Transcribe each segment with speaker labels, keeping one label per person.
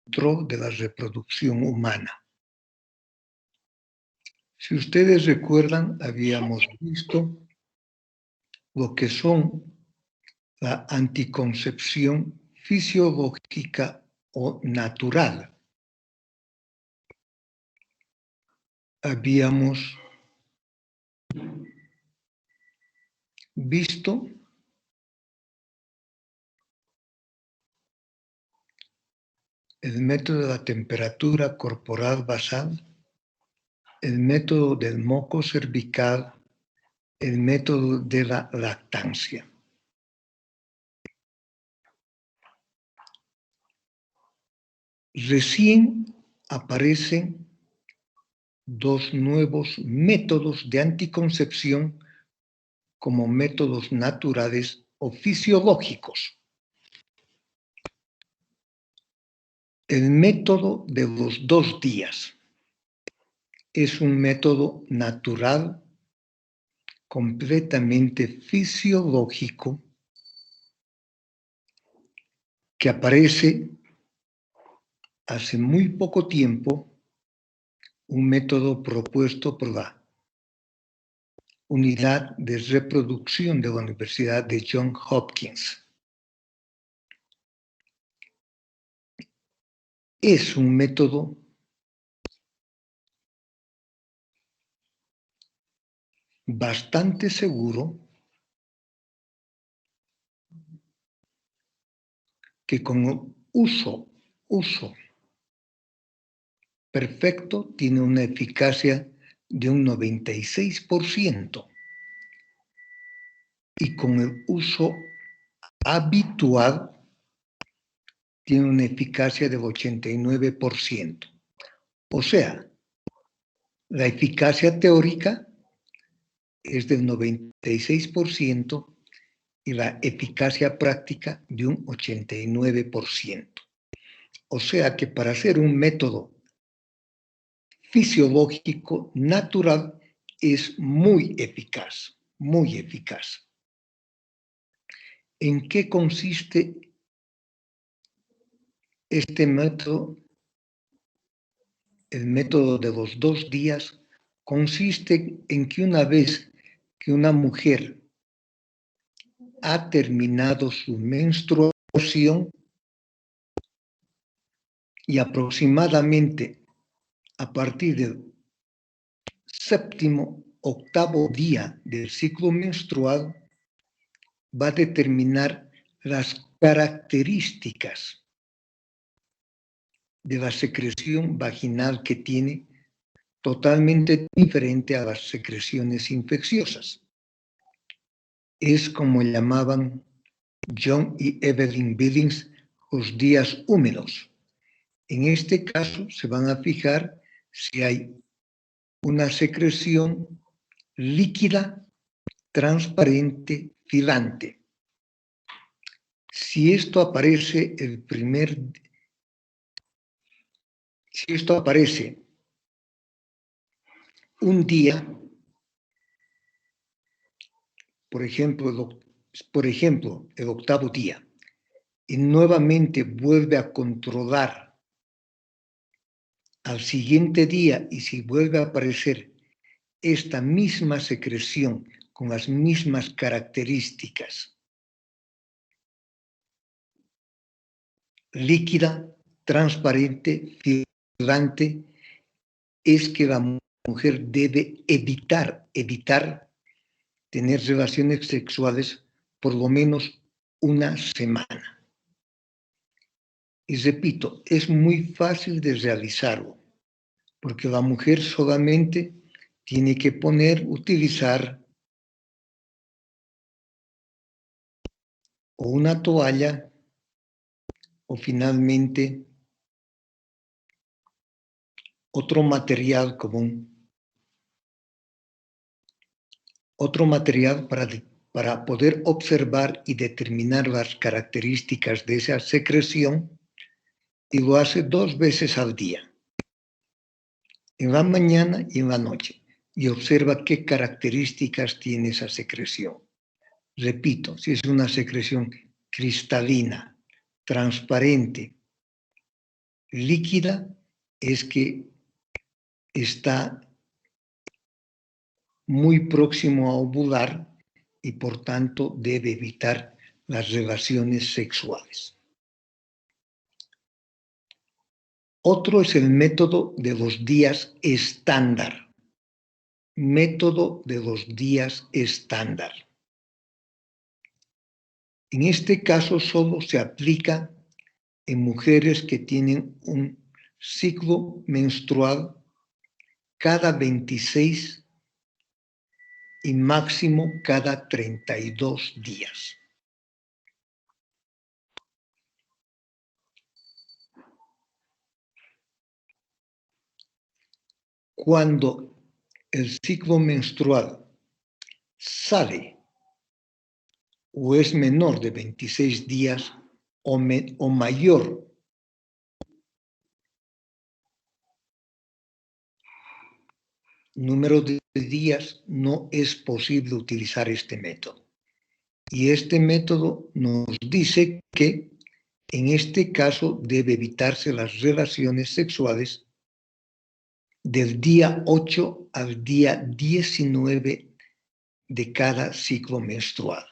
Speaker 1: centro de la reproducción humana. Si ustedes recuerdan, habíamos visto lo que son la anticoncepción fisiológica o natural. Habíamos visto el método de la temperatura corporal basal, el método del moco cervical, el método de la lactancia. Recién aparecen dos nuevos métodos de anticoncepción como métodos naturales o fisiológicos. El método de los 2 días es un método natural, completamente fisiológico, que aparece hace muy poco tiempo, un método propuesto por la Unidad de Reproducción de la Universidad de Johns Hopkins. Es un método bastante seguro que con el uso perfecto tiene una eficacia de un 96% y con el uso habitual tiene una eficacia del 89%. O sea, la eficacia teórica es del 96% y la eficacia práctica de un 89%. O sea que para hacer un método fisiológico natural es muy eficaz, muy eficaz. ¿En qué consiste este método? El método de los 2 días consiste en que una vez que una mujer ha terminado su menstruación y aproximadamente a partir del 7º, 8º día del ciclo menstrual va a determinar las características de la secreción vaginal que tiene, totalmente diferente a las secreciones infecciosas. Es como llamaban John y Evelyn Billings los días húmedos. En este caso se van a fijar si hay una secreción líquida, transparente, filante. Si esto aparece un día, por ejemplo, el 8º día, y nuevamente vuelve a controlar al siguiente día, y si vuelve a aparecer esta misma secreción con las mismas características, líquida, transparente, filante, es que la mujer debe evitar tener relaciones sexuales por lo menos una semana. Y repito, es muy fácil de realizarlo, porque la mujer solamente tiene que utilizar o una toalla o finalmente otro material común, otro material para poder observar y determinar las características de esa secreción, y lo hace 2 veces al día, en la mañana y en la noche, y observa qué características tiene esa secreción. Repito, si es una secreción cristalina, transparente, líquida es que está muy próximo a ovular y por tanto debe evitar las relaciones sexuales. Otro es el método de los días estándar. Método de los días estándar. En este caso solo se aplica en mujeres que tienen un ciclo menstrual cada 26 y máximo cada 32 días. Cuando el ciclo menstrual sale o es menor de 26 días o mayor número de días, no es posible utilizar este método. Y este método nos dice que en este caso debe evitarse las relaciones sexuales del día 8 al día 19 de cada ciclo menstrual.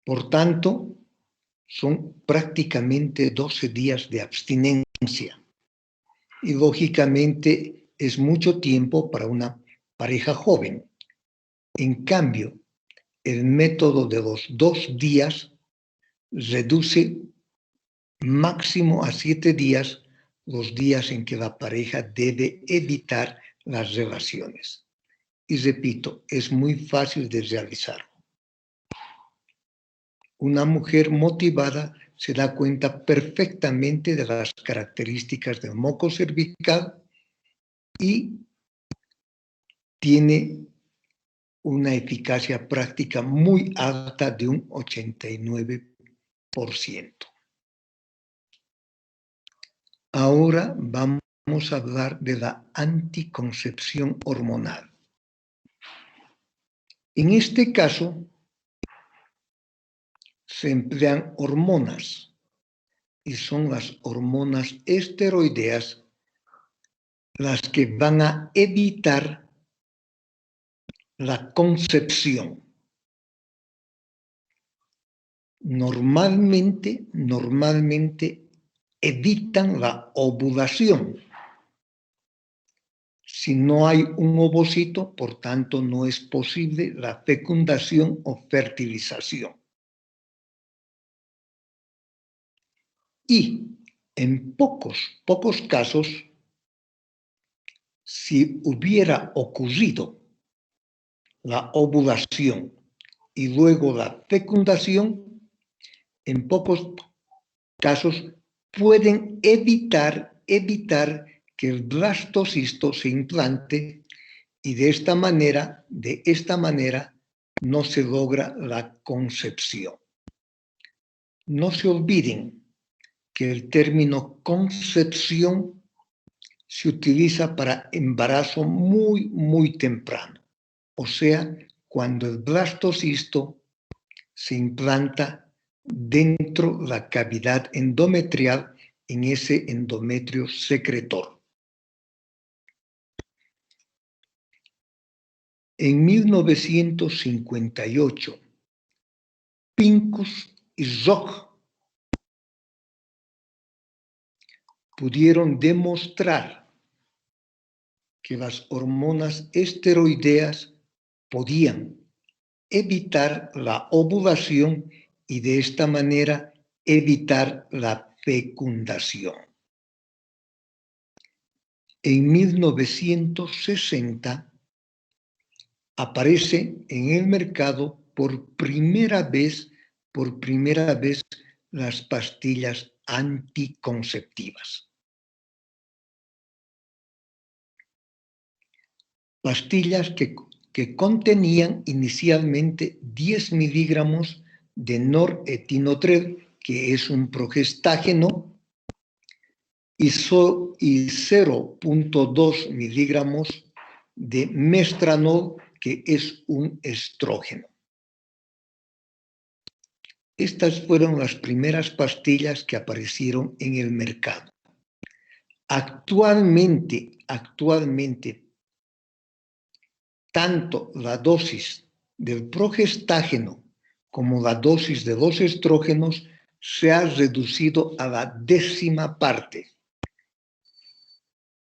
Speaker 1: Por tanto, son prácticamente 12 días de abstinencia. Y lógicamente es mucho tiempo para una pareja joven. En cambio, el método de los 2 días reduce máximo a 7 días los días en que la pareja debe evitar las relaciones. Y repito, es muy fácil de realizar. Una mujer motivada se da cuenta perfectamente de las características del moco cervical y tiene una eficacia práctica muy alta de un 89%. Ahora vamos a hablar de la anticoncepción hormonal. En este caso, se emplean hormonas y son las hormonas esteroideas las que van a evitar la concepción. Normalmente evitan la ovulación. Si no hay un ovocito, por tanto, no es posible la fecundación o fertilización. Y en pocos casos, si hubiera ocurrido la ovulación y luego la fecundación, en pocos casos pueden evitar que el blastocisto se implante y de esta manera no se logra la concepción. No se olviden que el término concepción se utiliza para embarazo muy temprano, o sea, cuando el blastocisto se implanta dentro de la cavidad endometrial en ese endometrio secretor. En 1958, Pincus y Zoch pudieron demostrar que las hormonas esteroideas podían evitar la ovulación y de esta manera evitar la fecundación. En 1960 aparece en el mercado por primera vez las pastillas anticonceptivas. Pastillas que contenían inicialmente 10 miligramos de norethinotrel, que es un progestágeno, y 0.2 miligramos de mestranol, que es un estrógeno. Estas fueron las primeras pastillas que aparecieron en el mercado. Actualmente, tanto la dosis del progestágeno como la dosis de los estrógenos se ha reducido a la 10ª parte.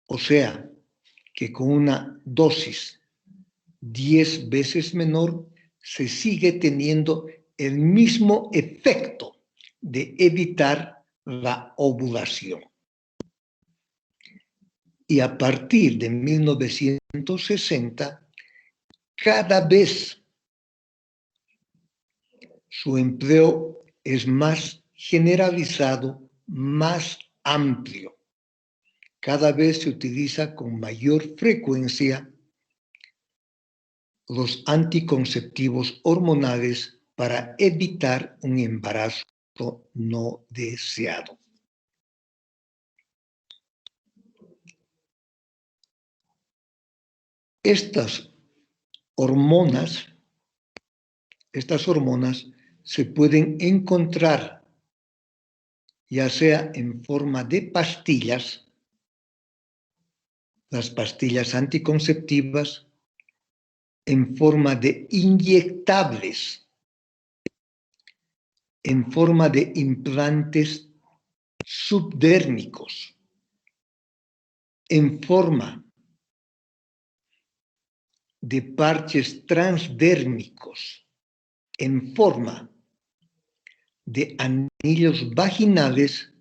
Speaker 1: O sea, que con una dosis 10 veces menor se sigue teniendo el mismo efecto de evitar la ovulación. Y a partir de 1960, cada vez su empleo es más generalizado, más amplio. Cada vez se utiliza con mayor frecuencia los anticonceptivos hormonales para evitar un embarazo no deseado. Estas hormonas se pueden encontrar ya sea en forma de pastillas, las pastillas anticonceptivas, en forma de inyectables, en forma de implantes subdérmicos, en forma de parches transdérmicos, en forma de anillos vaginales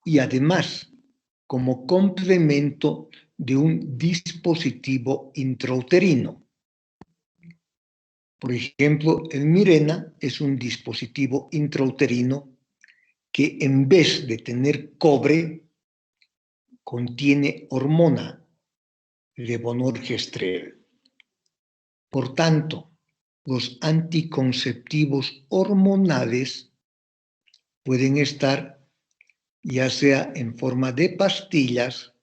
Speaker 1: y además como complemento de un dispositivo intrauterino. Por ejemplo, el Mirena es un dispositivo intrauterino que en vez de tener cobre, contiene hormona levonorgestrel. Por tanto, los anticonceptivos hormonales pueden estar ya sea en forma de pastillas,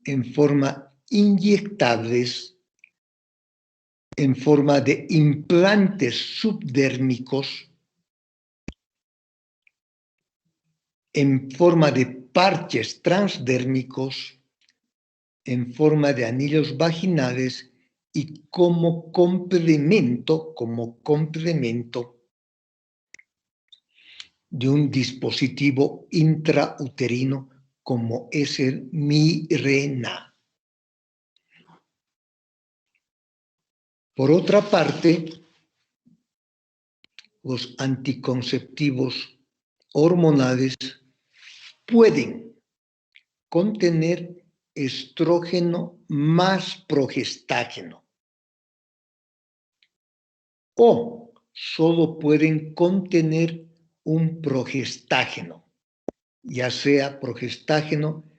Speaker 1: en forma inyectables, en forma de implantes subdérmicos, en forma de parches transdérmicos, en forma de anillos vaginales y como complemento de un dispositivo intrauterino como es el Mirena. Por otra parte, los anticonceptivos hormonales pueden contener estrógeno más progestágeno o solo pueden contener un progestágeno, ya sea progestágeno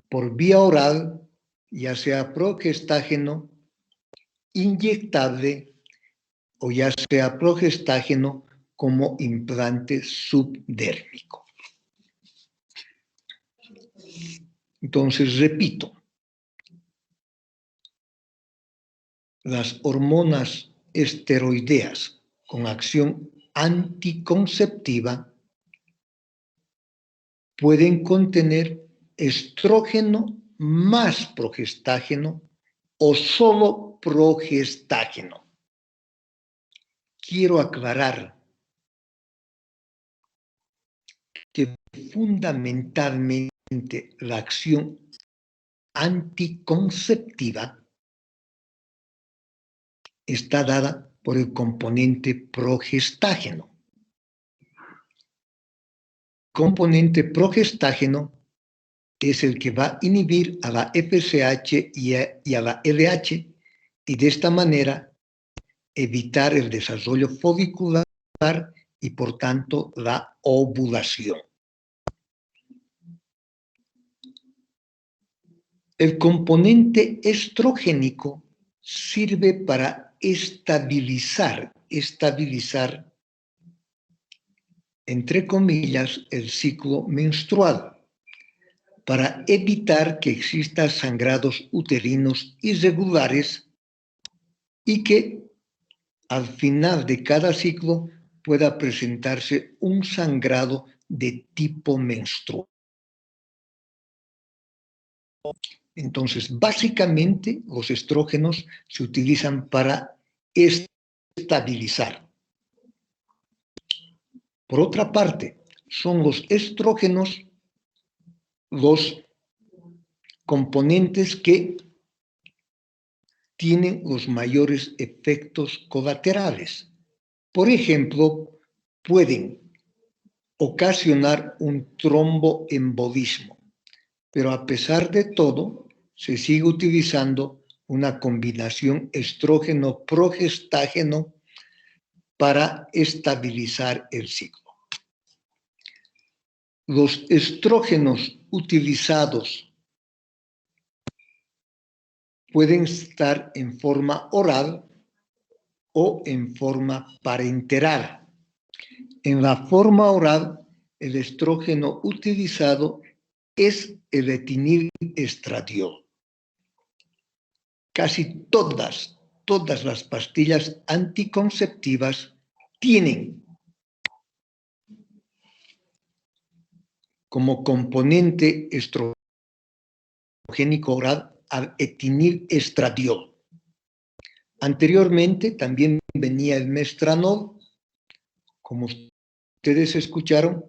Speaker 1: por vía oral, ya sea progestágeno inyectable o ya sea progestágeno como implante subdérmico. Entonces, repito, las hormonas esteroideas con acción anticonceptiva pueden contener estrógeno más progestágeno o solo progestágeno. Quiero aclarar que fundamentalmente la acción anticonceptiva está dada por el componente progestágeno. El componente progestágeno es el que va a inhibir a la FSH y a la LH y de esta manera evitar el desarrollo folicular y por tanto la ovulación. El componente estrogénico sirve para estabilizar, entre comillas, el ciclo menstrual, para evitar que existan sangrados uterinos irregulares y que al final de cada ciclo pueda presentarse un sangrado de tipo menstrual. Entonces, básicamente, los estrógenos se utilizan para estabilizar. Por otra parte, son los estrógenos los componentes que tienen los mayores efectos colaterales. Por ejemplo, pueden ocasionar un tromboembolismo, pero a pesar de todo, se sigue utilizando una combinación estrógeno-progestágeno para estabilizar el ciclo. Los estrógenos utilizados pueden estar en forma oral o en forma parenteral. En la forma oral, el estrógeno utilizado es el eetinylestradiol. Casi todas las pastillas anticonceptivas tienen como componente estrogénico oral al eetinylestradiol. Anteriormente también venía el mestranol, como ustedes escucharon,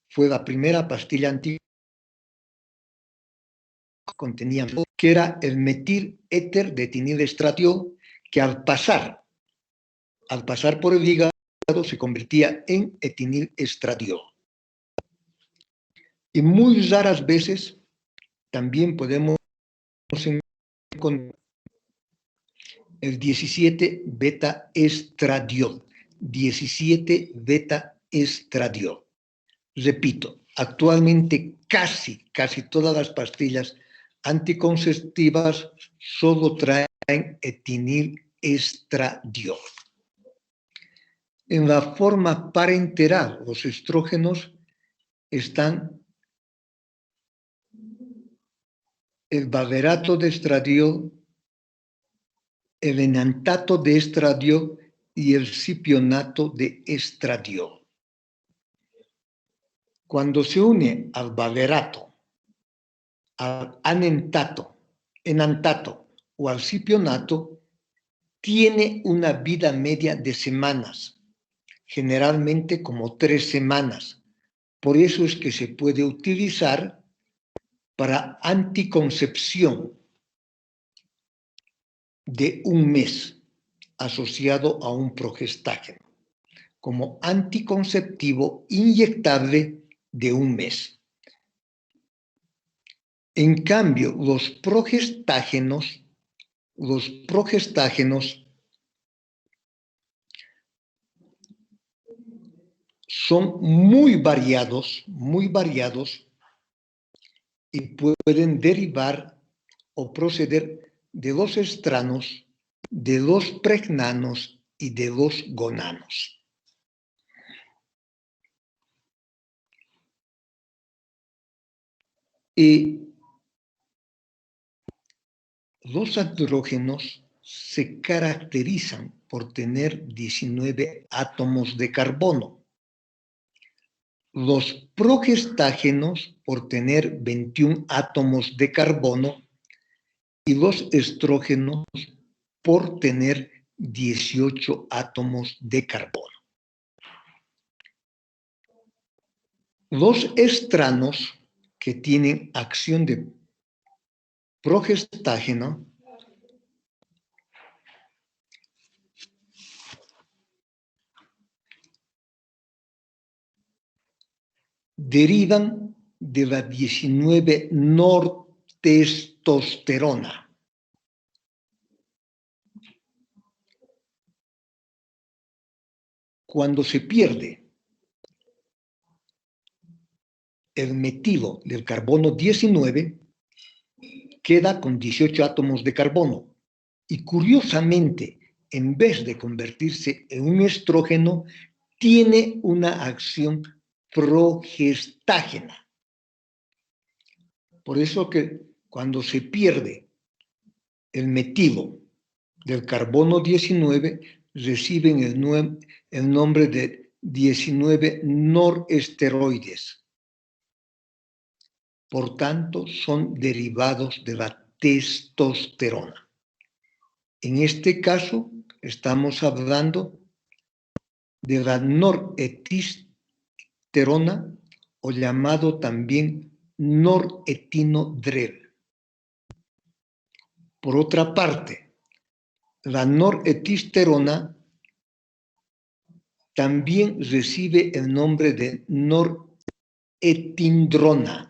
Speaker 1: fue la primera pastilla anticonceptiva que contenía, que era el metiléter de eetinylestradiol, que al pasar por el hígado se convertía en eetinylestradiol. Y muy raras veces también podemos encontrar el 17-beta-estradiol. 17-beta-estradiol. Repito, actualmente casi todas las pastillas anticonceptivas solo traen eetinylestradiol. En la forma parenteral, los estrógenos están el valerato de estradiol, el enantato de estradiol y el cipionato de estradiol. Cuando se une al valerato, al enantato o al cipionato, tiene una vida media de semanas, generalmente como 3 semanas. Por eso es que se puede utilizar para anticoncepción de 1 mes asociado a un progestágeno, como anticonceptivo inyectable de 1 mes. En cambio, los progestágenos son muy variados y pueden derivar o proceder de los estranos, de los pregnanos y de los gonanos. Y los andrógenos se caracterizan por tener 19 átomos de carbono. Los progestágenos por tener 21 átomos de carbono y los estrógenos por tener 18 átomos de carbono. Los estranos que tienen acción de progestágeno derivan de la 19-nortestosterona. Cuando se pierde el metilo del carbono 19, queda con 18 átomos de carbono. Y curiosamente, en vez de convertirse en un estrógeno, tiene una acción progestágena. Por eso que cuando se pierde el metilo del carbono 19, reciben el el nombre de 19 noresteroides. Por tanto, son derivados de la testosterona. En este caso, estamos hablando de la noretestosterona, o llamado también noretinodrel. Por otra parte, la noretestosterona también recibe el nombre de norepinefrina.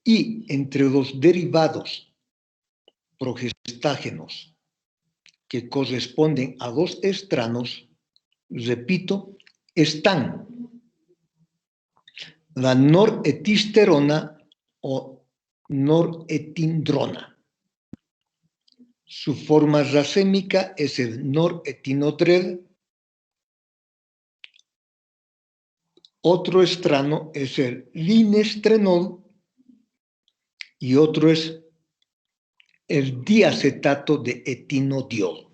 Speaker 1: Y entre los derivados progestágenos que corresponden a los estranos, repito, están la noretestosterona o norepinefrina. Su forma racémica es el noretinodrel. Otro estrano es el linestrenol y otro es el diacetato de etinodiol.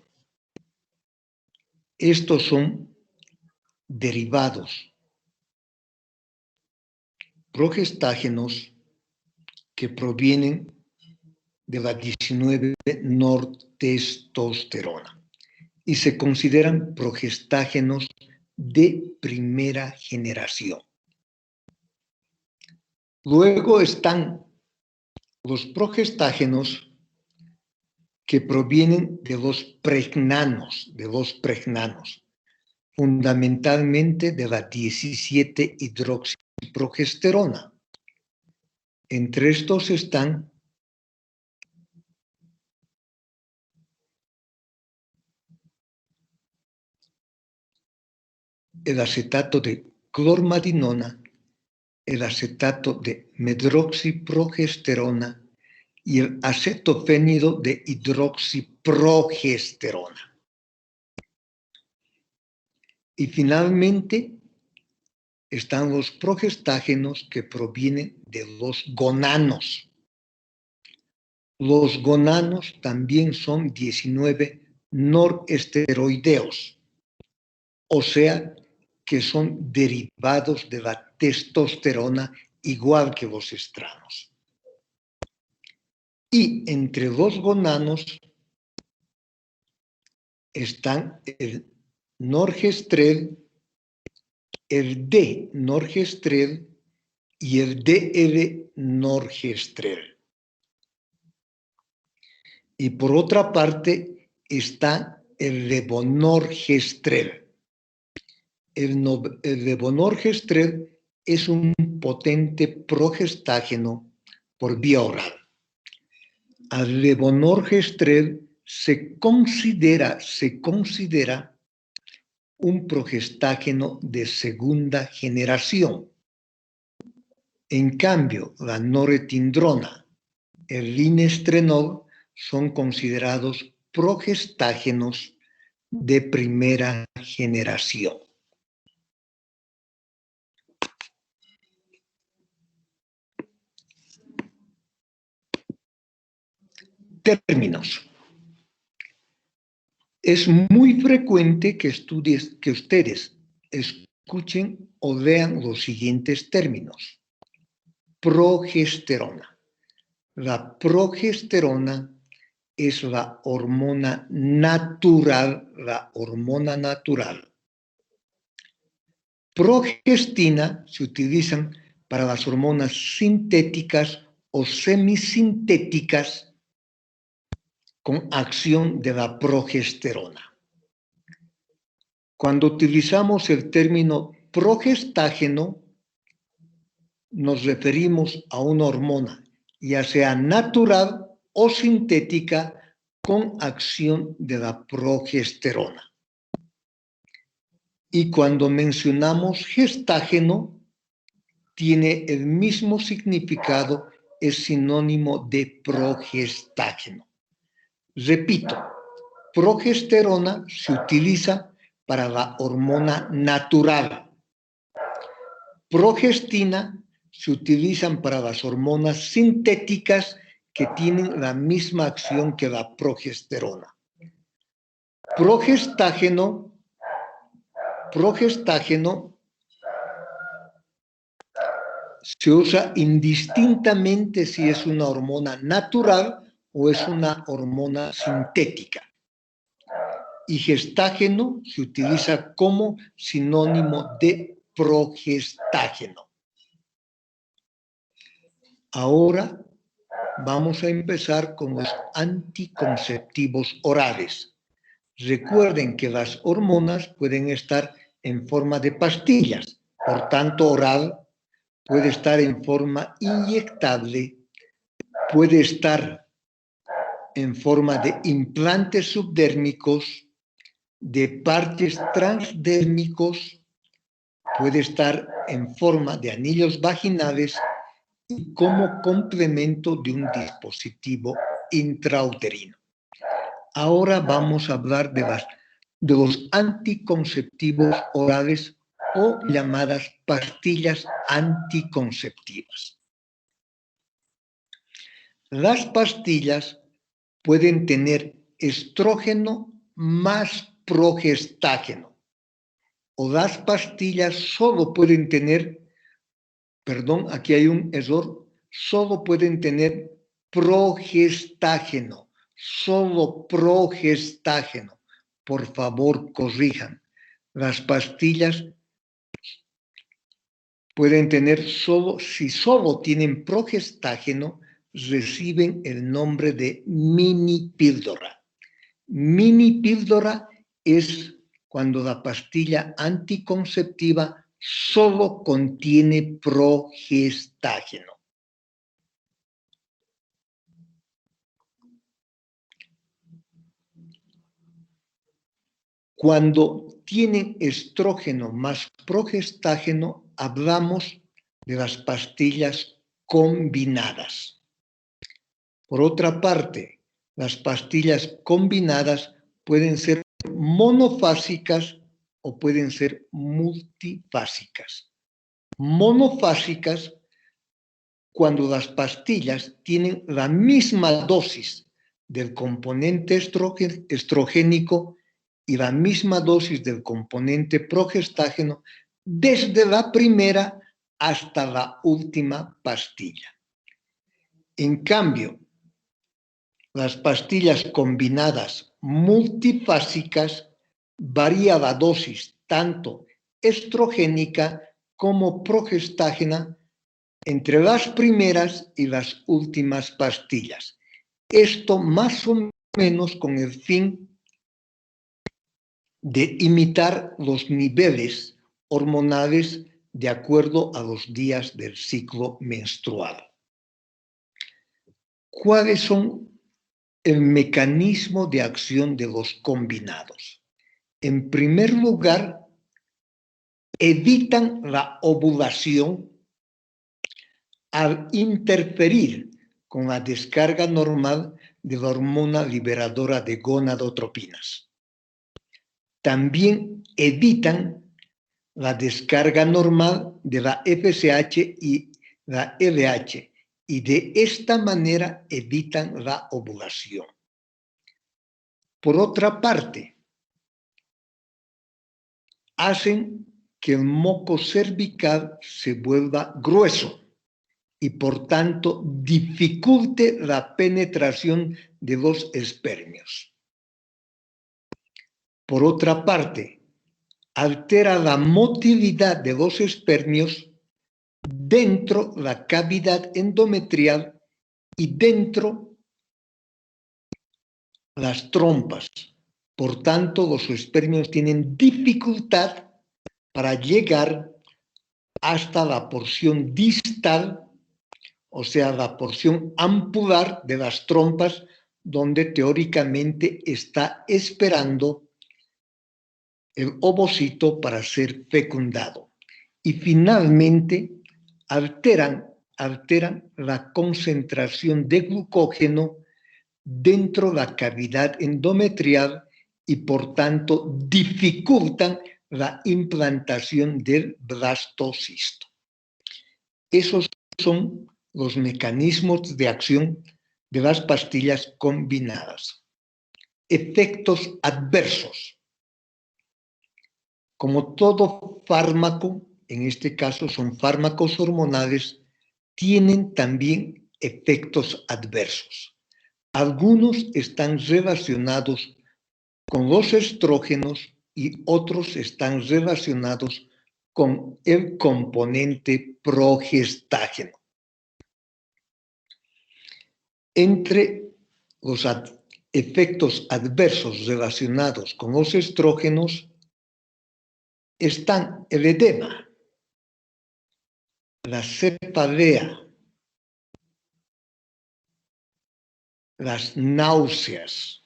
Speaker 1: Estos son derivados progestágenos que provienen de la 19-nortestosterona y se consideran progestágenos de primera generación. Luego están los progestágenos que provienen de los pregnanos, fundamentalmente de la 17-hidroxiprogesterona. Entre estos están el acetato de clormadinona, el acetato de medroxiprogesterona y el acetofénido de hidroxiprogesterona. Y finalmente están los progestágenos que provienen de los gonanos. Los gonanos también son 19 noresteroideos, o sea que son derivados de la testosterona igual que los estranos. Y entre los gonanos están el norgestrel, el D-norgestrel y el DL-norgestrel. Y por otra parte está el levonorgestrel. El levonorgestrel es un potente progestágeno por vía oral. Al levonorgestrel se considera un progestágeno de segunda generación. En cambio, la norepinefrina, el linestrenol son considerados progestágenos de primera generación. Términos. Es muy frecuente que ustedes escuchen o vean los siguientes términos. Progesterona. La progesterona es la hormona natural, Progestina se utilizan para las hormonas sintéticas o semisintéticas con acción de la progesterona. Cuando utilizamos el término progestágeno, nos referimos a una hormona, ya sea natural o sintética, con acción de la progesterona. Y cuando mencionamos gestágeno, tiene el mismo significado, es sinónimo de progestágeno. Repito, progesterona se utiliza para la hormona natural. Progestina se utilizan para las hormonas sintéticas que tienen la misma acción que la progesterona. Progestágeno se usa indistintamente si es una hormona natural o es una hormona sintética. Y gestágeno se utiliza como sinónimo de progestágeno. Ahora vamos a empezar con los anticonceptivos orales. Recuerden que las hormonas pueden estar en forma de pastillas, por tanto oral puede estar en forma inyectable, puede estar en forma de implantes subdérmicos, de parches transdérmicos, puede estar en forma de anillos vaginales y como complemento de un dispositivo intrauterino. Ahora vamos a hablar de los anticonceptivos orales o llamadas pastillas anticonceptivas. Las pastillas pueden tener estrógeno más progestágeno, o las pastillas solo pueden tener, perdón, aquí hay un error, solo pueden tener progestágeno, solo progestágeno. Por favor, corrijan. Las pastillas pueden tener si solo tienen progestágeno, reciben el nombre de mini píldora. Mini píldora es cuando la pastilla anticonceptiva solo contiene progestágeno. Cuando tienen estrógeno más progestágeno, hablamos de las pastillas combinadas. Por otra parte, las pastillas combinadas pueden ser monofásicas o pueden ser multifásicas. Monofásicas cuando las pastillas tienen la misma dosis del componente estrogénico y la misma dosis del componente progestágeno desde la primera hasta la última pastilla. En cambio, las pastillas combinadas multifásicas varía la dosis tanto estrogénica como progestágena entre las primeras y las últimas pastillas. Esto más o menos con el fin de imitar los niveles hormonales de acuerdo a los días del ciclo menstrual. ¿Cuáles son el mecanismo de acción de los combinados? En primer lugar, evitan la ovulación al interferir con la descarga normal de la hormona liberadora de gonadotropinas. También evitan la descarga normal de la FSH y la LH y de esta manera evitan la ovulación. Por otra parte, hacen que el moco cervical se vuelva grueso y por tanto dificulte la penetración de los espermios. Por otra parte, altera la motilidad de los espermios dentro de la cavidad endometrial y dentro las trompas. Por tanto, los espermios tienen dificultad para llegar hasta la porción distal, o sea, la porción ampular de las trompas, donde teóricamente está esperando el ovocito para ser fecundado. Y finalmente, alteran la concentración de glucógeno dentro de la cavidad endometrial y por tanto dificultan la implantación del blastocisto. Esos son los mecanismos de acción de las pastillas combinadas. Efectos adversos. Como todo fármaco, en este caso son fármacos hormonales, tienen también efectos adversos. Algunos están relacionados con los estrógenos y otros están relacionados con el componente progestágeno. Entre los efectos adversos relacionados con los estrógenos están el edema, la cefalea, las náuseas,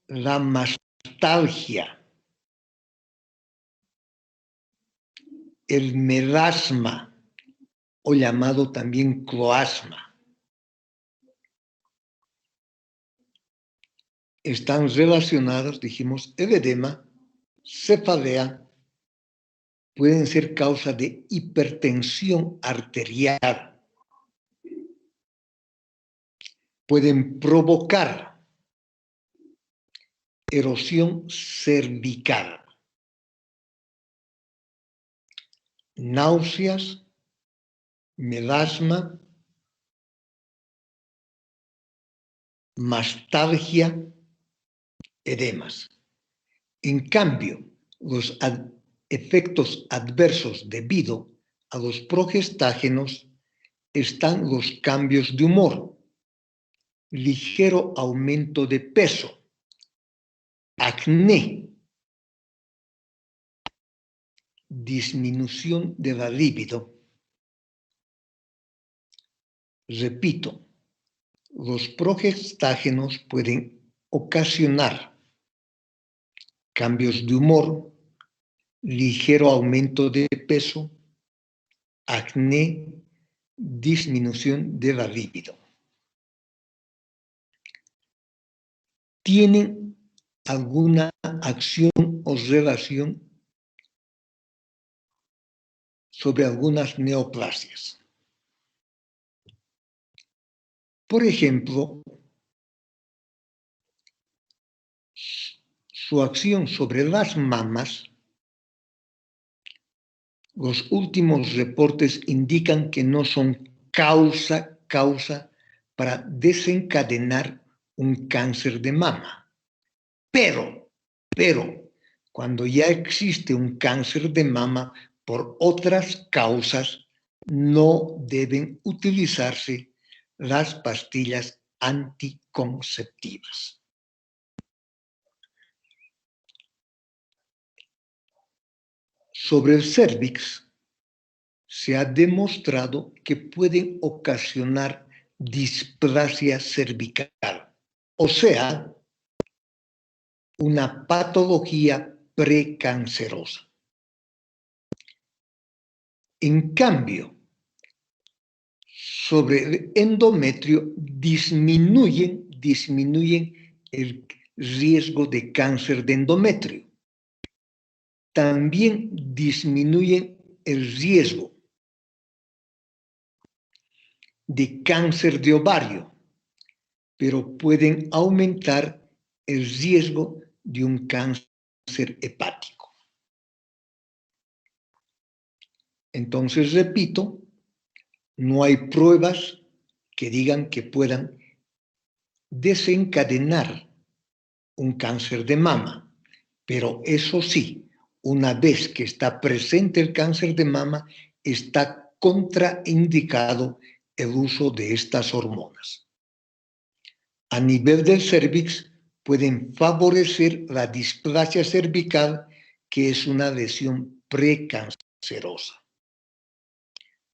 Speaker 1: la mastalgia, el melasma o llamado también cloasma. Están relacionados, dijimos, el edema, cefalea, pueden ser causa de hipertensión arterial, pueden provocar erosión cervical, náuseas, melasma, mastalgia, edemas. En cambio, los efectos adversos debido a los progestágenos están los cambios de humor, ligero aumento de peso, acné, disminución de la libido. Repito, los progestágenos pueden ocasionar cambios de humor, ligero aumento de peso, acné, disminución de la libido. ¿Tienen alguna acción o relación sobre algunas neoplasias? Por ejemplo, su acción sobre las mamas, los últimos reportes indican que no son causa para desencadenar un cáncer de mama. Pero, cuando ya existe un cáncer de mama por otras causas, no deben utilizarse las pastillas anticonceptivas. Sobre el cérvix, se ha demostrado que pueden ocasionar displasia cervical, o sea, una patología precancerosa. En cambio, sobre el endometrio disminuyen el riesgo de cáncer de endometrio. También disminuyen el riesgo de cáncer de ovario, pero pueden aumentar el riesgo de un cáncer hepático. Entonces, repito, no hay pruebas que digan que puedan desencadenar un cáncer de mama, pero eso sí, una vez que está presente el cáncer de mama, está contraindicado el uso de estas hormonas. A nivel del cérvix, pueden favorecer la displasia cervical, que es una lesión precancerosa.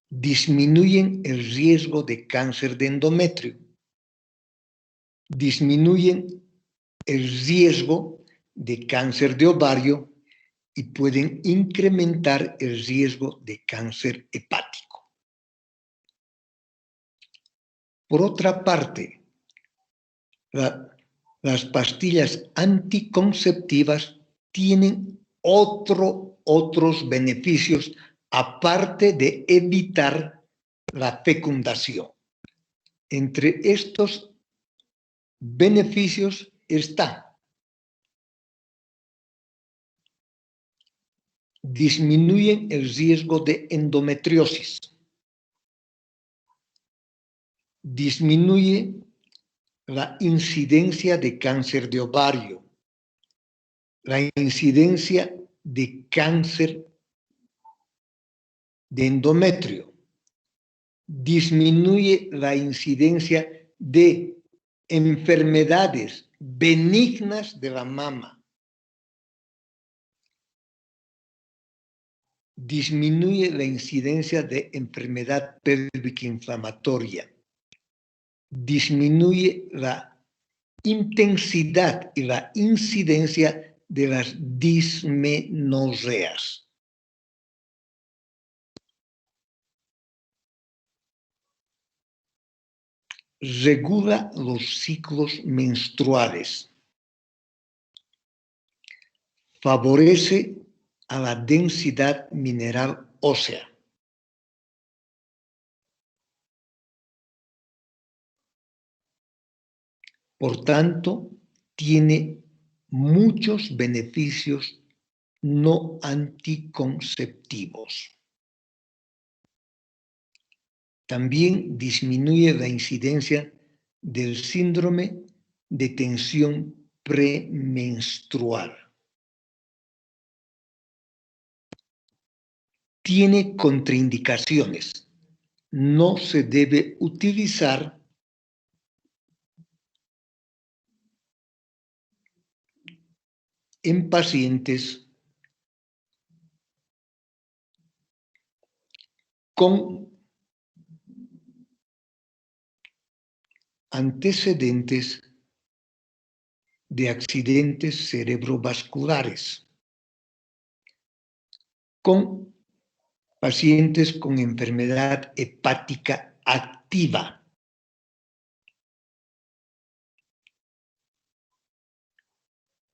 Speaker 1: Disminuyen el riesgo de cáncer de endometrio. Disminuyen el riesgo de cáncer de ovario y pueden incrementar el riesgo de cáncer hepático. Por otra parte, las pastillas anticonceptivas tienen otro otros beneficios aparte de evitar la fecundación. Entre estos beneficios está: disminuyen el riesgo de endometriosis, disminuye la incidencia de cáncer de ovario, la incidencia de cáncer de endometrio, disminuye la incidencia de enfermedades benignas de la mama, disminuye la incidencia de enfermedad pélvica inflamatoria, disminuye la intensidad y la incidencia de las dismenorreas. Regula los ciclos menstruales, favorece a la densidad mineral ósea, por tanto, tiene muchos beneficios no anticonceptivos. También disminuye la incidencia del síndrome de tensión premenstrual. Tiene contraindicaciones. No se debe utilizar en pacientes con antecedentes de accidentes cerebrovasculares, con pacientes con enfermedad hepática activa,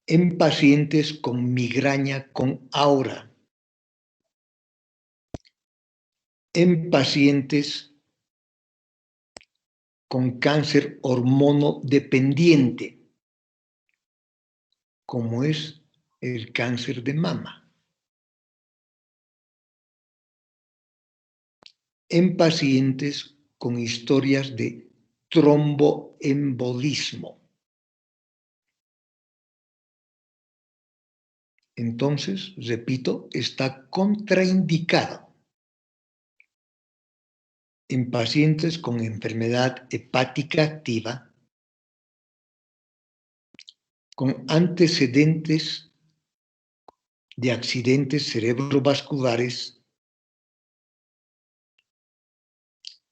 Speaker 1: en pacientes con migraña con aura, en pacientes con cáncer hormonodependiente, como es el cáncer de mama, en pacientes con historias de tromboembolismo. Entonces, repito, está contraindicado en pacientes con enfermedad hepática activa, con antecedentes de accidentes cerebrovasculares,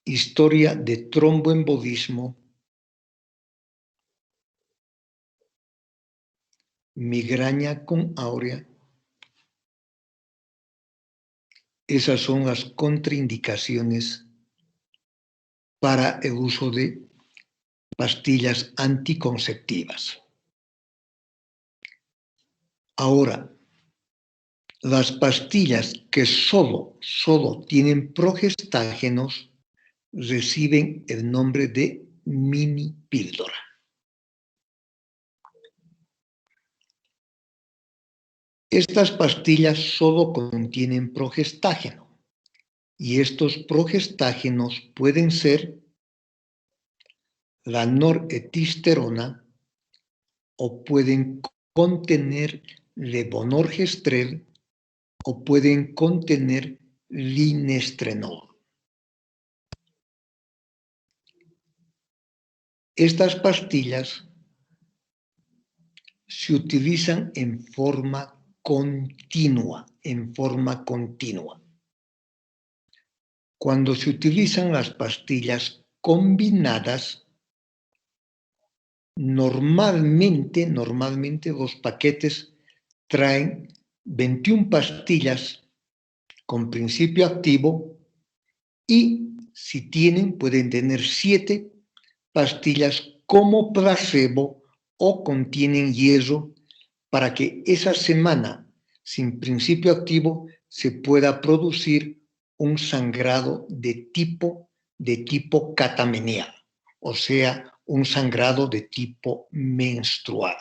Speaker 1: historia de tromboembolismo, migraña con aura. Esas son las contraindicaciones para el uso de pastillas anticonceptivas. Ahora, las pastillas que solo tienen progestágenos reciben el nombre de mini píldora. Estas pastillas solo contienen progestágeno y estos progestágenos pueden ser la noretisterona o pueden contener levonorgestrel o pueden contener linestrenol. Estas pastillas se utilizan en forma continua, Cuando se utilizan las pastillas combinadas, normalmente los paquetes traen 21 pastillas con principio activo y si pueden tener 7 pastillas como placebo o contienen hierro para que esa semana sin principio activo se pueda producir un sangrado de tipo catamenial, o sea, un sangrado de tipo menstrual.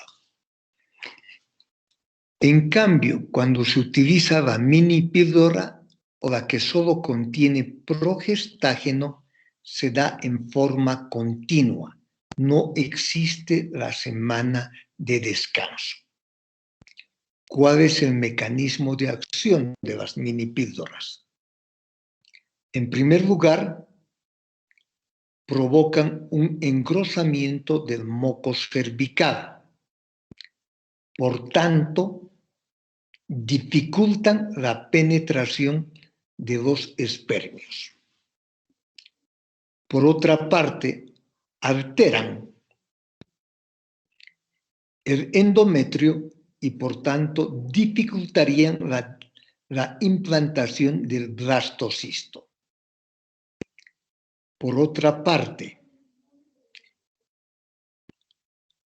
Speaker 1: En cambio, cuando se utiliza la mini píldora o la que solo contiene progestágeno, se da en forma continua. No existe la semana de descanso. ¿Cuál es el mecanismo de acción de las mini píldoras? En primer lugar, provocan un engrosamiento del moco cervical. Por tanto, dificultan la penetración de los espermios. Por otra parte, alteran el endometrio y por tanto dificultarían la implantación del blastocisto. Por otra parte,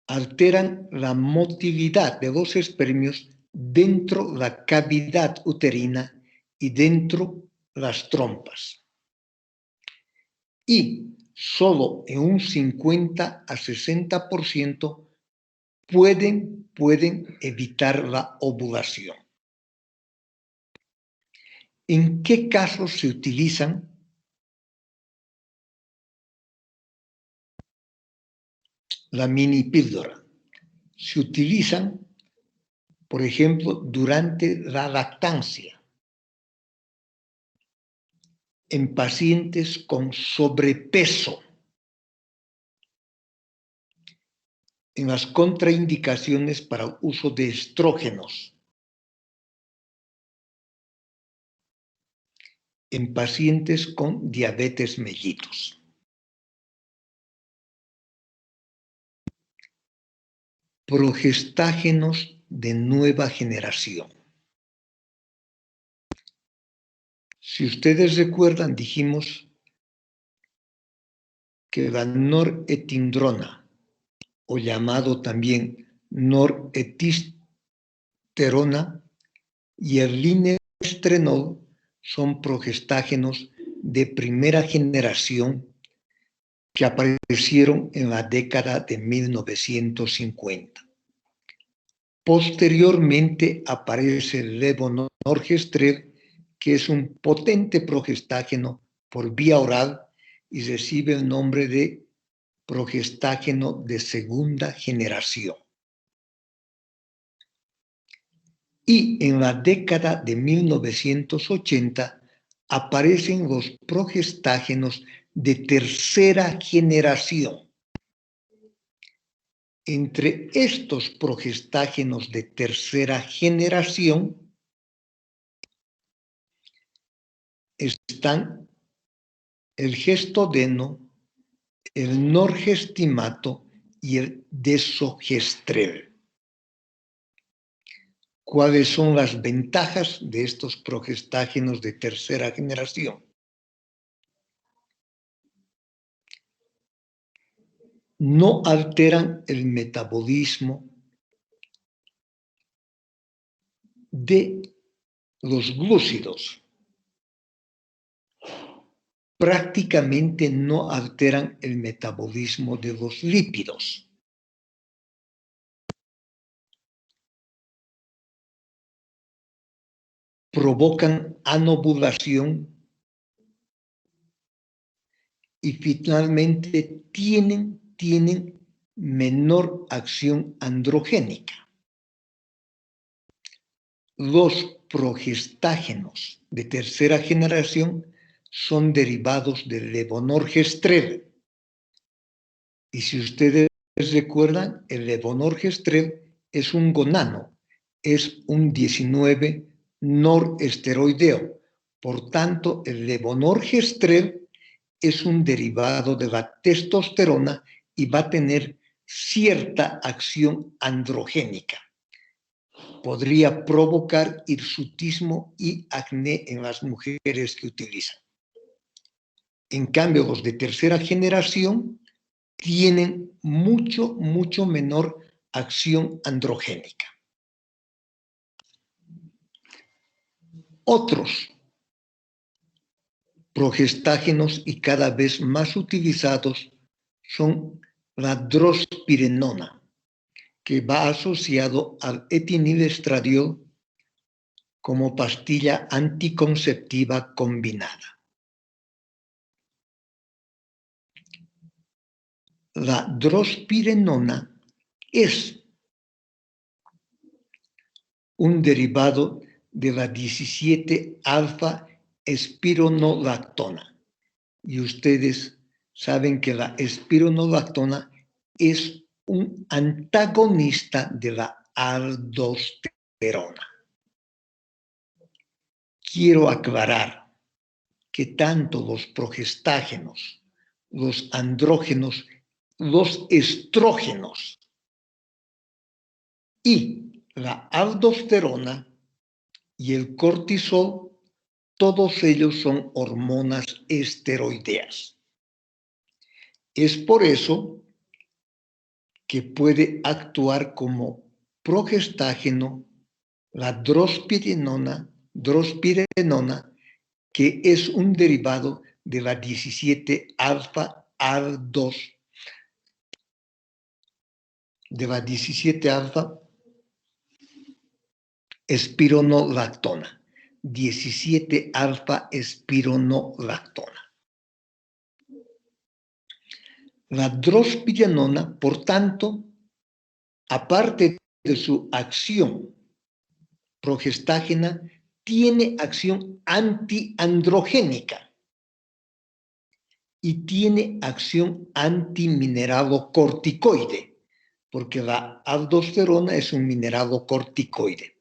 Speaker 1: alteran la motilidad de los espermios dentro de la cavidad uterina y dentro de las trompas. Y solo en un 50 a 60% pueden evitar la ovulación. ¿En qué casos se utilizan? La mini píldora. Se utilizan, por ejemplo, durante la lactancia, en pacientes con sobrepeso, en las contraindicaciones para el uso de estrógenos, en pacientes con diabetes mellitus. Progestágenos de nueva generación. Si ustedes recuerdan, dijimos que la norepinefrina, o llamado también norepinefrina, y el linestrenol son progestágenos de primera generación que aparecieron en la década de 1950. Posteriormente aparece el levonorgestrel, que es un potente progestágeno por vía oral y recibe el nombre de progestágeno de segunda generación. Y en la década de 1980 aparecen los progestágenos de tercera generación. Entre estos progestágenos de tercera generación están el gestodeno, el norgestimato y el desogestrel. ¿Cuáles son las ventajas de estos progestágenos de tercera generación? No alteran el metabolismo de los glúcidos. Prácticamente no alteran el metabolismo de los lípidos. Provocan anovulación y finalmente tienen menor acción androgénica. Los progestágenos de tercera generación son derivados del levonorgestrel. Y si ustedes recuerdan, el levonorgestrel es un gonano, es un 19 noresteroideo. Por tanto, el levonorgestrel es un derivado de la testosterona y va a tener cierta acción androgénica. Podría provocar hirsutismo y acné en las mujeres que utilizan. En cambio, los de tercera generación tienen mucho menor acción androgénica. Otros progestágenos y cada vez más utilizados son la drospirenona, que va asociado al etinilestradiol como pastilla anticonceptiva combinada. La drospirenona es un derivado de la 17-alfa-espironolactona. Y ustedes saben que la espironolactona es un antagonista de la aldosterona. Quiero aclarar que tanto los progestágenos, los andrógenos, los estrógenos y la aldosterona y el cortisol, todos ellos son hormonas esteroideas. Es por eso que puede actuar como progestágeno la drospirenona, que es un derivado de la 17-alfa-aldos, de la 17-alfa-espironolactona. 17-alfa-espironolactona. La drospirenona, por tanto, aparte de su acción progestágena, tiene acción antiandrogénica y tiene acción antimineralocorticoide, porque la aldosterona es un mineralocorticoide.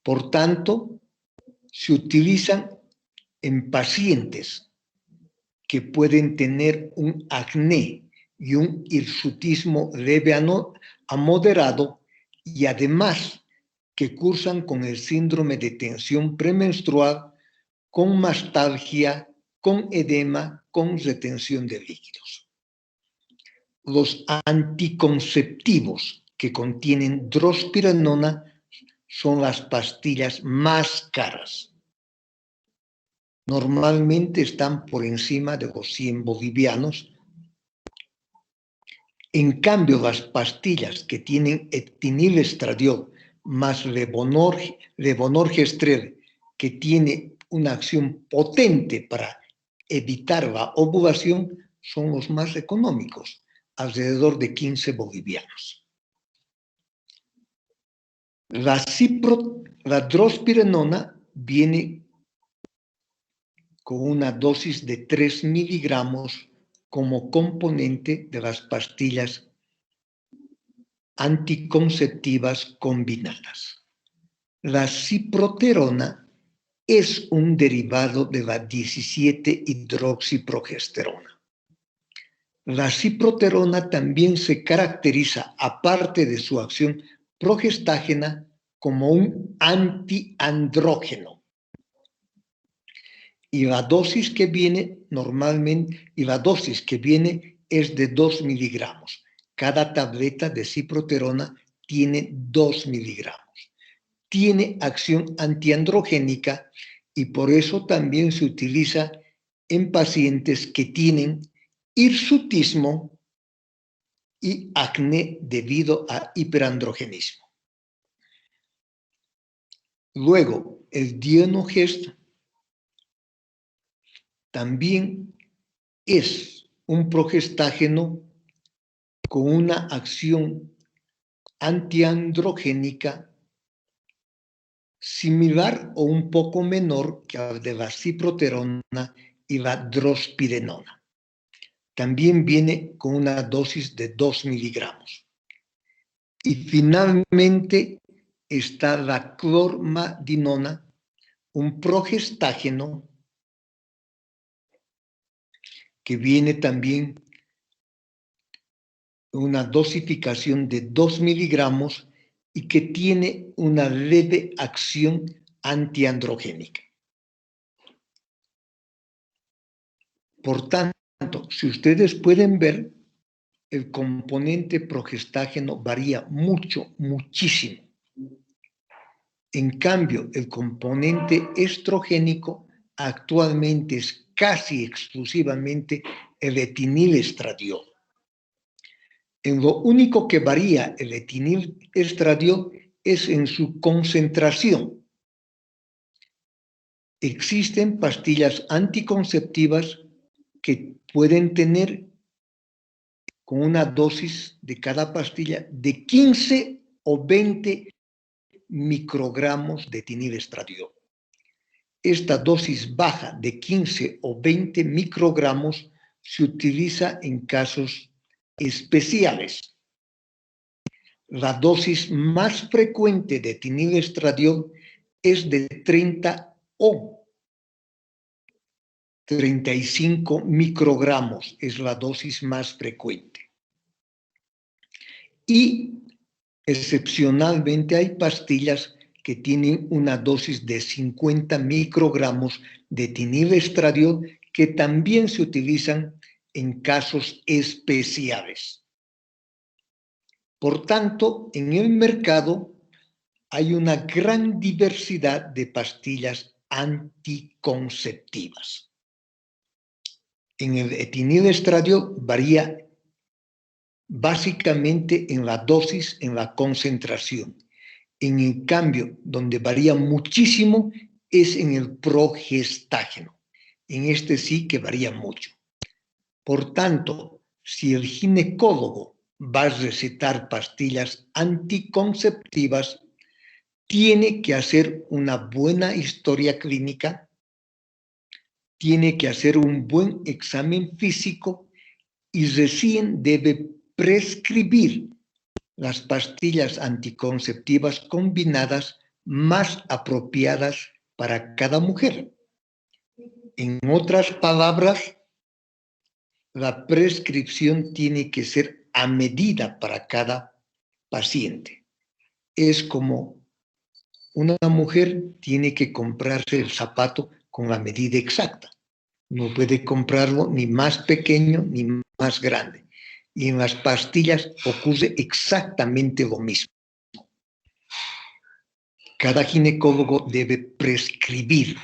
Speaker 1: Por tanto, se utilizan en pacientes que pueden tener un acné y un hirsutismo leve a moderado, y además que cursan con el síndrome de tensión premenstrual, con mastalgia, con edema, con retención de líquidos. Los anticonceptivos que contienen drospirenona son las pastillas más caras. Normalmente están por encima de los 100 bolivianos. En cambio, las pastillas que tienen etinilestradiol más levonorgestrel, que tiene una acción potente para evitar la ovulación, son los más económicos, alrededor de 15 bolivianos. La drospirenona viene con una dosis de 3 miligramos como componente de las pastillas anticonceptivas combinadas. La ciproterona es un derivado de la 17-hidroxiprogesterona. La ciproterona también se caracteriza, aparte de su acción progestágena, como un antiandrógeno. Y la dosis que viene es de 2 miligramos. Cada tableta de ciproterona tiene 2 miligramos. Tiene acción antiandrogénica y por eso también se utiliza en pacientes que tienen hirsutismo y acné debido a hiperandrogenismo. Luego, el dienogest también es un progestágeno con una acción antiandrogénica similar o un poco menor que la de la ciproterona y la drospirenona. También viene con una dosis de 2 miligramos. Y finalmente está la clormadinona, un progestágeno que viene también una dosificación de 2 miligramos y que tiene una leve acción antiandrogénica. Por tanto, si ustedes pueden ver, el componente progestágeno varía muchísimo. En cambio, el componente estrogénico actualmente es casi exclusivamente el etinilestradiol. En lo único que varía el etinilestradiol es en su concentración. Existen pastillas anticonceptivas que pueden tener con una dosis de cada pastilla de 15 o 20 microgramos de etinilestradiol. Esta dosis baja de 15 o 20 microgramos se utiliza en casos especiales. La dosis más frecuente de etinilestradiol es de 30 o 35 microgramos, es la dosis más frecuente. Y excepcionalmente hay pastillas que tienen una dosis de 50 microgramos de etinilestradiol que también se utilizan en casos especiales. Por tanto, en el mercado hay una gran diversidad de pastillas anticonceptivas. En el etinilestradiol varía básicamente en la dosis, en la concentración. En el cambio, donde varía muchísimo es en el progestágeno. En este sí que varía mucho. Por tanto, si el ginecólogo va a recetar pastillas anticonceptivas, tiene que hacer una buena historia clínica, tiene que hacer un buen examen físico y recién debe prescribir las pastillas anticonceptivas combinadas más apropiadas para cada mujer. En otras palabras, la prescripción tiene que ser a medida para cada paciente. Es como una mujer tiene que comprarse el zapato con la medida exacta. No puede comprarlo ni más pequeño ni más grande. Y en las pastillas ocurre exactamente lo mismo. Cada ginecólogo debe prescribir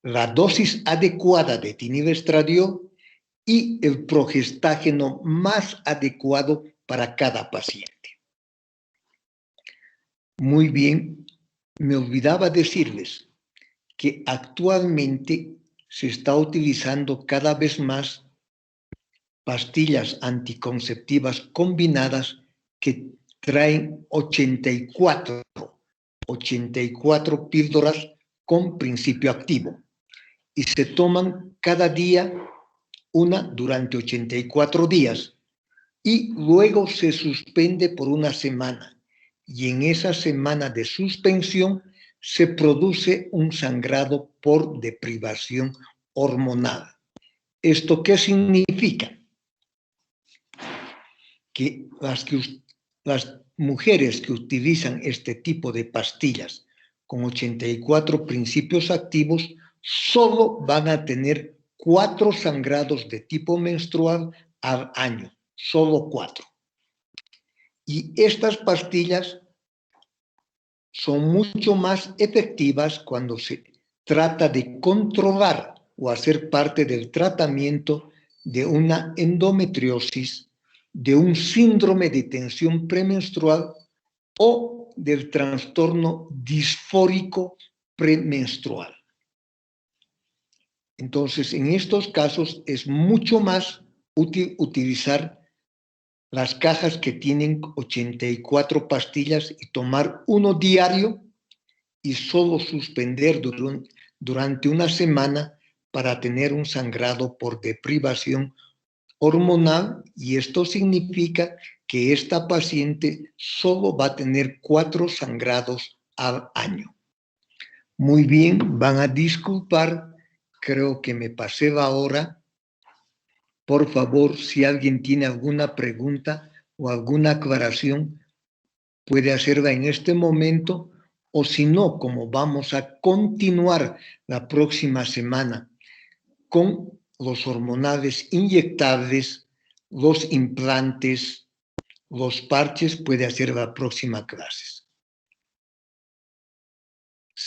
Speaker 1: la dosis adecuada de etinilestradiol y el progestágeno más adecuado para cada paciente. Muy bien, me olvidaba decirles que actualmente se está utilizando cada vez más pastillas anticonceptivas combinadas que traen 84 píldoras con principio activo y se toman cada día una durante 84 días y luego se suspende por una semana y en esa semana de suspensión se produce un sangrado por deprivación hormonal. ¿Esto qué significa? Que las mujeres que utilizan este tipo de pastillas con 84 principios activos solo van a tener 4 sangrados de tipo menstrual al año, solo 4. Y estas pastillas son mucho más efectivas cuando se trata de controlar o hacer parte del tratamiento de una endometriosis, de un síndrome de tensión premenstrual o del trastorno disfórico premenstrual. Entonces, en estos casos es mucho más útil utilizar las cajas que tienen 84 pastillas y tomar uno diario y solo suspender durante una semana para tener un sangrado por deprivación hormonal, y esto significa que esta paciente solo va a tener 4 sangrados al año. Muy bien, van a disculpar, creo que me pasé la hora. Por favor, si alguien tiene alguna pregunta o alguna aclaración, puede hacerla en este momento, o si no, como vamos a continuar la próxima semana con los hormonales inyectables, los implantes, los parches, puede hacer la próxima clase.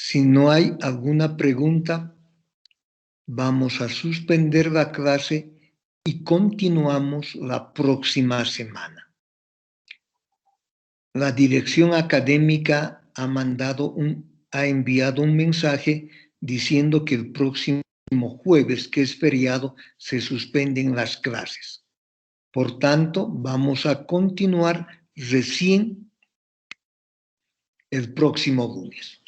Speaker 1: Si no hay alguna pregunta, vamos a suspender la clase y continuamos la próxima semana. La dirección académica ha enviado un mensaje diciendo que el próximo jueves, que es feriado, se suspenden las clases. Por tanto, vamos a continuar recién el próximo lunes.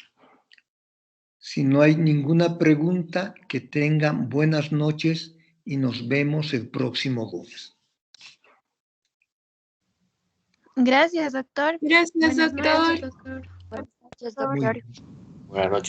Speaker 1: Si no hay ninguna pregunta, que tengan buenas noches y nos vemos el próximo lunes.
Speaker 2: Gracias, doctor.
Speaker 3: Gracias,
Speaker 2: Buenas
Speaker 3: doctor.
Speaker 2: noches, doctor.
Speaker 4: Buenas noches,
Speaker 1: Muy
Speaker 4: doctor.
Speaker 1: bien.
Speaker 5: Buenas noches.